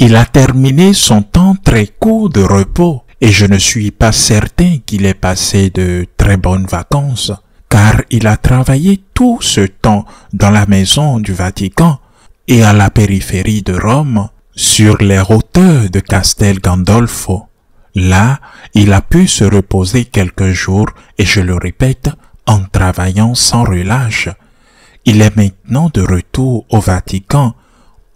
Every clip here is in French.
Il a terminé son temps très court de repos et je ne suis pas certain qu'il ait passé de très bonnes vacances, car il a travaillé tout ce temps dans la maison du Vatican et à la périphérie de Rome, sur les hauteurs de Castel Gandolfo. Là, il a pu se reposer quelques jours et je le répète, en travaillant sans relâche. Il est maintenant de retour au Vatican,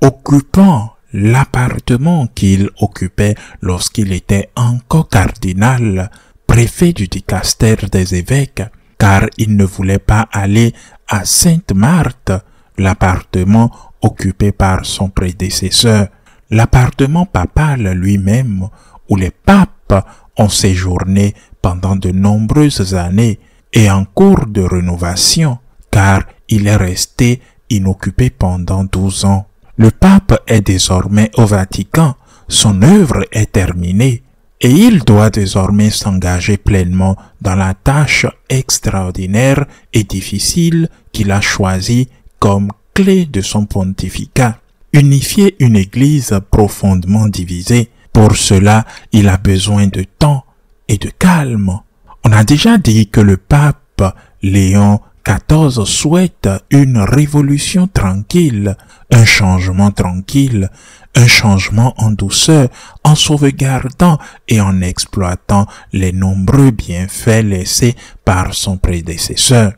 occupant l'appartement qu'il occupait lorsqu'il était encore cardinal, préfet du dicastère des évêques, car il ne voulait pas aller à Sainte-Marthe, l'appartement occupé par son prédécesseur, l'appartement papal lui-même, où les papes ont séjourné pendant de nombreuses années et en cours de rénovation, car il est resté inoccupé pendant 12 ans. Le pape est désormais au Vatican, son œuvre est terminée et il doit désormais s'engager pleinement dans la tâche extraordinaire et difficile qu'il a choisie comme clé de son pontificat. Unifier une église profondément divisée, pour cela il a besoin de temps et de calme. On a déjà dit que le pape Léon XIV souhaite une révolution tranquille, un changement tranquille, un changement en douceur, en sauvegardant et en exploitant les nombreux bienfaits laissés par son prédécesseur,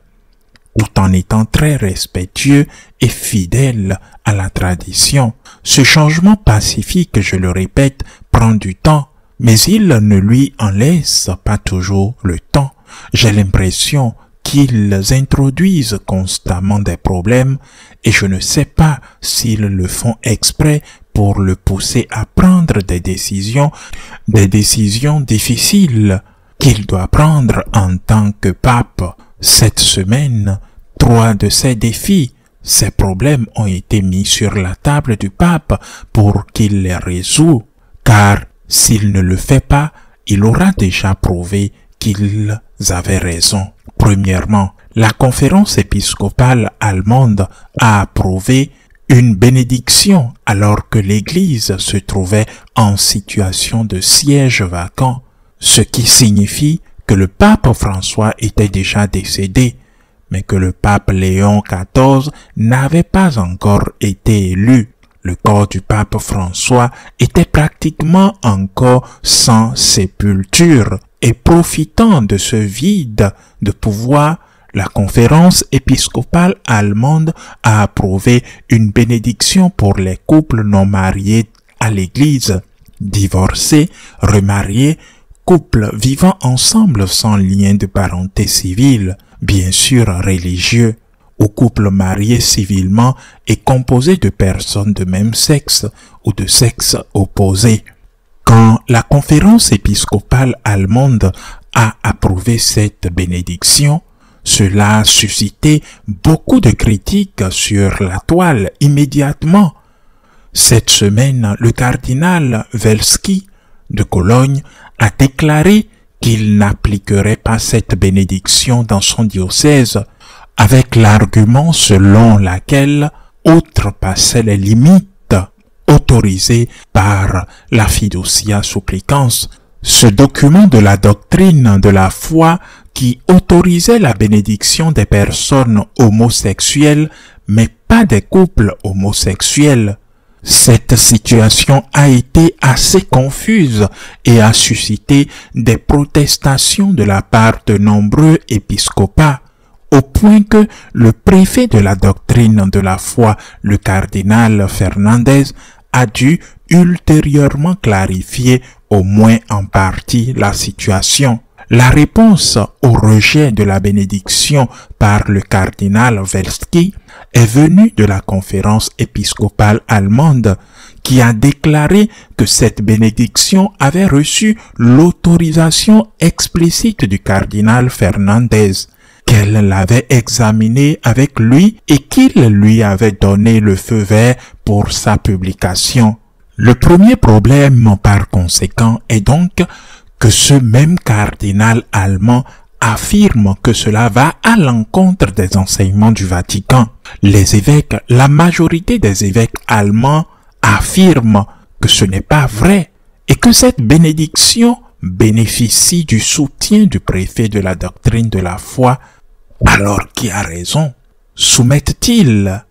tout en étant très respectueux et fidèle à la tradition. Ce changement pacifique, je le répète, prend du temps, mais il ne lui en laisse pas toujours le temps. J'ai l'impression qu'ils introduisent constamment des problèmes et je ne sais pas s'ils le font exprès pour le pousser à prendre des décisions difficiles qu'il doit prendre en tant que pape. Cette semaine, 3 de ces défis, ces problèmes ont été mis sur la table du pape pour qu'il les résout, car s'il ne le fait pas, il aura déjà prouvé qu'ils avaient raison. Premièrement, la conférence épiscopale allemande a approuvé une bénédiction alors que l'Église se trouvait en situation de siège vacant, ce qui signifie que le pape François était déjà décédé, mais que le pape Léon XIV n'avait pas encore été élu. Le corps du pape François était pratiquement encore sans sépulture. Et profitant de ce vide de pouvoir, la conférence épiscopale allemande a approuvé une bénédiction pour les couples non mariés à l'Église, divorcés, remariés, couples vivant ensemble sans lien de parenté civile, bien sûr religieux, ou couples mariés civilement et composés de personnes de même sexe ou de sexe opposé. Quand la conférence épiscopale allemande a approuvé cette bénédiction, cela a suscité beaucoup de critiques sur la toile immédiatement. Cette semaine, le cardinal Welski de Cologne a déclaré qu'il n'appliquerait pas cette bénédiction dans son diocèse, avec l'argument selon lequel outrepasser les limites autorisé par la Fiducia Supplicans, ce document de la doctrine de la foi qui autorisait la bénédiction des personnes homosexuelles, mais pas des couples homosexuels. Cette situation a été assez confuse et a suscité des protestations de la part de nombreux épiscopats, au point que le préfet de la doctrine de la foi, le cardinal Fernandez, a dû ultérieurement clarifier au moins en partie la situation. La réponse au rejet de la bénédiction par le cardinal Welski est venue de la conférence épiscopale allemande qui a déclaré que cette bénédiction avait reçu l'autorisation explicite du cardinal Fernandez, qu'elle l'avait examiné avec lui et qu'il lui avait donné le feu vert pour sa publication. Le premier problème, par conséquent, est donc que ce même cardinal allemand affirme que cela va à l'encontre des enseignements du Vatican. Les évêques, la majorité des évêques allemands affirment que ce n'est pas vrai et que cette bénédiction bénéficie du soutien du préfet de la doctrine de la foi, alors qui a raison? Soumettent-ils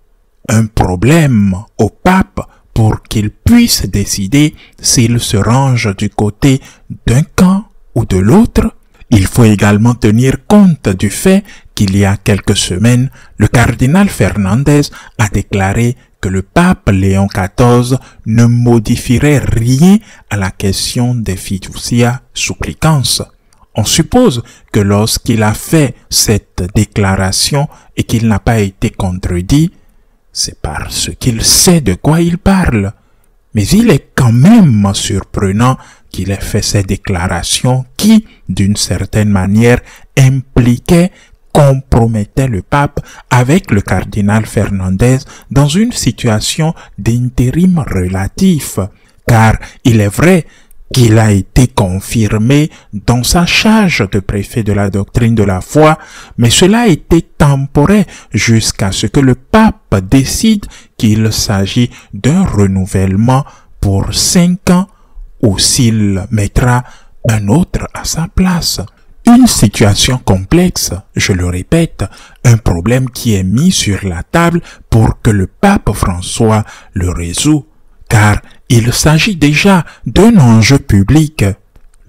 un problème au pape pour qu'il puisse décider s'il se range du côté d'un camp ou de l'autre? Il faut également tenir compte du fait qu'il y a quelques semaines, le cardinal Fernandez a déclaré que le pape Léon XIV ne modifierait rien à la question des fiducia supplicans. On suppose que lorsqu'il a fait cette déclaration et qu'il n'a pas été contredit, c'est parce qu'il sait de quoi il parle. Mais il est quand même surprenant qu'il ait fait ces déclarations qui, d'une certaine manière, compromettaient le pape avec le cardinal Fernandez dans une situation d'intérim relatif. Car il est vrai qu'il a été confirmé dans sa charge de préfet de la doctrine de la foi, mais cela a été temporaire jusqu'à ce que le pape décide qu'il s'agit d'un renouvellement pour 5 ans ou s'il mettra un autre à sa place. Une situation complexe, je le répète, un problème qui est mis sur la table pour que le pape François le résout, car il s'agit déjà d'un enjeu public.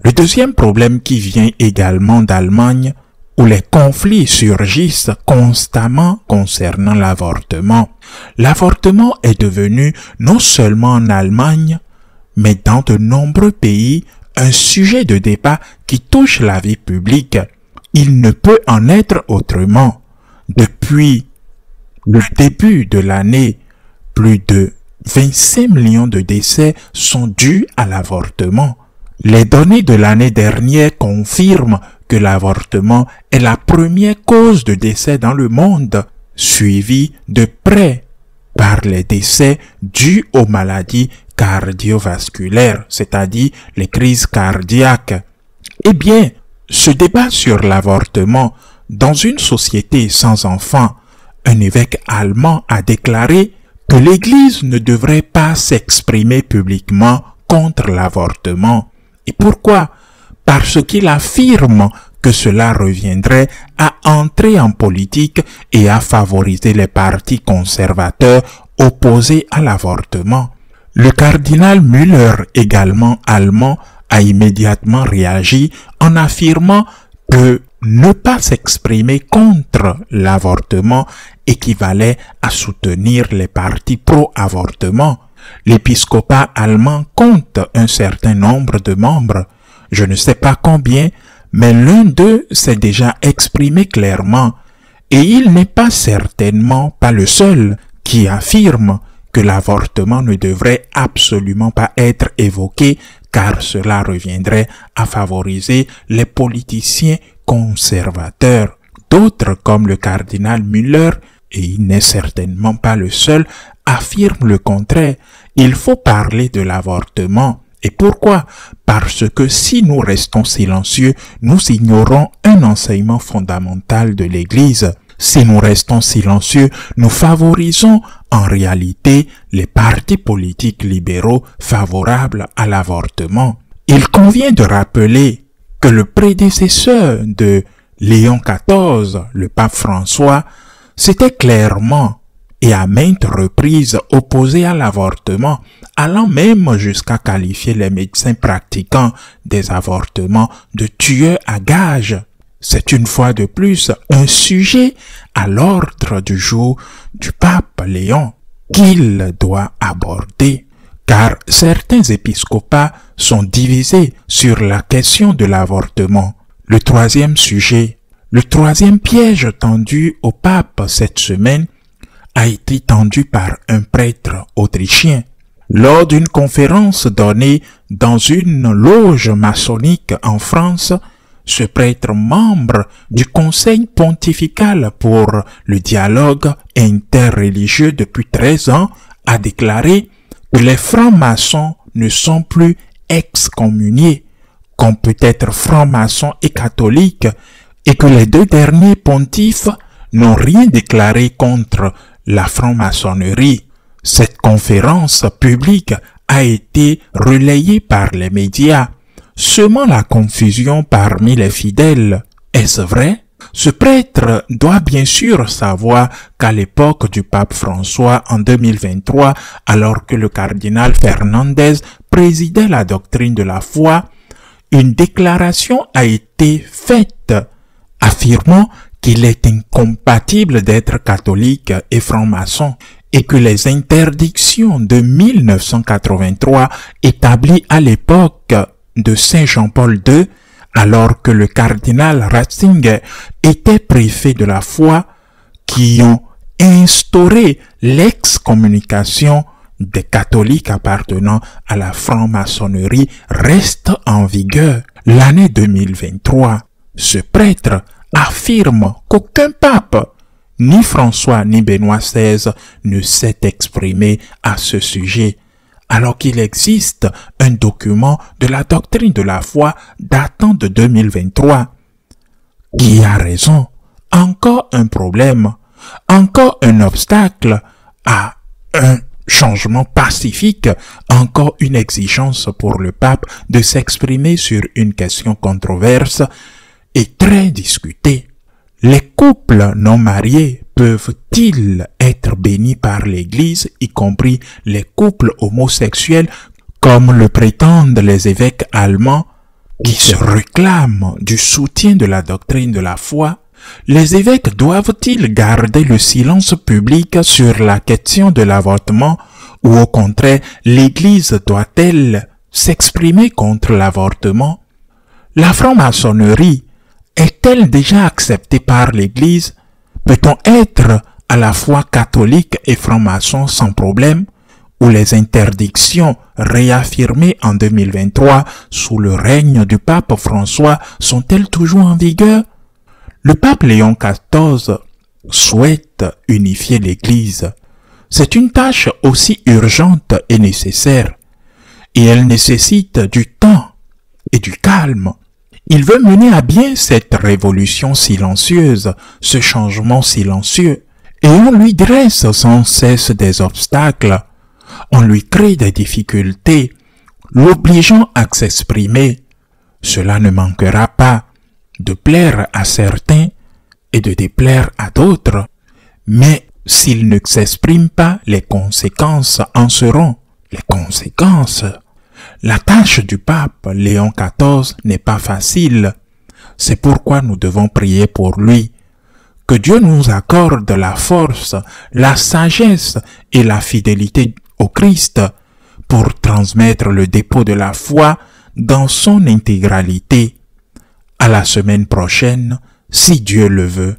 Le deuxième problème qui vient également d'Allemagne, où les conflits surgissent constamment concernant l'avortement. L'avortement est devenu non seulement en Allemagne, mais dans de nombreux pays, un sujet de débat qui touche la vie publique. Il ne peut en être autrement. Depuis le début de l'année, plus de 25 millions de décès sont dus à l'avortement. Les données de l'année dernière confirment que l'avortement est la première cause de décès dans le monde, suivie de près par les décès dus aux maladies cardiovasculaires, c'est-à-dire les crises cardiaques. Eh bien, ce débat sur l'avortement dans une société sans enfants, un évêque allemand a déclaré que l'Église ne devrait pas s'exprimer publiquement contre l'avortement. Et pourquoi? Parce qu'il affirme que cela reviendrait à entrer en politique et à favoriser les partis conservateurs opposés à l'avortement. Le cardinal Müller, également allemand, a immédiatement réagi en affirmant que ne pas s'exprimer contre l'avortement équivalait à soutenir les partis pro-avortement. L'épiscopat allemand compte un certain nombre de membres. Je ne sais pas combien, mais l'un d'eux s'est déjà exprimé clairement. Et il n'est pas certainement pas le seul qui affirme que l'avortement ne devrait absolument pas être évoqué car cela reviendrait à favoriser les politiciens conservateurs. D'autres, comme le cardinal Müller, et il n'est certainement pas le seul, affirment le contraire. Il faut parler de l'avortement. Et pourquoi? Parce que si nous restons silencieux, nous ignorons un enseignement fondamental de l'Église. Si nous restons silencieux, nous favorisons en réalité les partis politiques libéraux favorables à l'avortement. Il convient de rappeler que le prédécesseur de Léon XIV, le pape François, s'était clairement et à maintes reprises opposé à l'avortement, allant même jusqu'à qualifier les médecins pratiquant des avortements de tueurs à gages. C'est une fois de plus un sujet à l'ordre du jour du pape Léon qu'il doit aborder, car certains épiscopats sont divisés sur la question de l'avortement. Le troisième sujet, le troisième piège tendu au pape cette semaine a été tendu par un prêtre autrichien. Lors d'une conférence donnée dans une loge maçonnique en France, ce prêtre membre du Conseil pontifical pour le dialogue interreligieux depuis 13 ans a déclaré que les francs-maçons ne sont plus excommuniés, qu'on peut être franc-maçon et catholique, et que les deux derniers pontifes n'ont rien déclaré contre la franc-maçonnerie. Cette conférence publique a été relayée par les médias, semant la confusion parmi les fidèles. Est-ce vrai? Ce prêtre doit bien sûr savoir qu'à l'époque du pape François en 2023, alors que le cardinal Fernandez présidait la doctrine de la foi, une déclaration a été faite affirmant qu'il est incompatible d'être catholique et franc-maçon et que les interdictions de 1983 établies à l'époque de Saint Jean-Paul II, alors que le cardinal Ratzinger était préfet de la foi, qui ont instauré l'excommunication des catholiques appartenant à la franc-maçonnerie, restent en vigueur. L'année 2023, ce prêtre affirme qu'aucun pape, ni François ni Benoît XVI, ne s'est exprimé à ce sujet, alors qu'il existe un document de la doctrine de la foi datant de 2023. Qui a raison? Encore un problème, encore un obstacle à un changement pacifique, encore une exigence pour le pape de s'exprimer sur une question controverse et très discutée. Les couples non mariés peuvent-ils être bénis par l'Église, y compris les couples homosexuels, comme le prétendent les évêques allemands qui se réclament du soutien de la doctrine de la foi? Les évêques doivent-ils garder le silence public sur la question de l'avortement, ou au contraire, l'Église doit-elle s'exprimer contre l'avortement? La franc-maçonnerie est-elle déjà acceptée par l'Église? Peut-on être à la fois catholique et franc-maçon sans problème? Ou les interdictions réaffirmées en 2023 sous le règne du pape François sont-elles toujours en vigueur? Le pape Léon XIV souhaite unifier l'Église. C'est une tâche aussi urgente et nécessaire, et elle nécessite du temps et du calme. Il veut mener à bien cette révolution silencieuse, ce changement silencieux, et on lui dresse sans cesse des obstacles, on lui crée des difficultés, l'obligeant à s'exprimer. Cela ne manquera pas de plaire à certains et de déplaire à d'autres, mais s'il ne s'exprime pas, les conséquences en seront. Les conséquences. La tâche du pape Léon XIV n'est pas facile. C'est pourquoi nous devons prier pour lui. Que Dieu nous accorde la force, la sagesse et la fidélité au Christ pour transmettre le dépôt de la foi dans son intégralité. À la semaine prochaine, si Dieu le veut.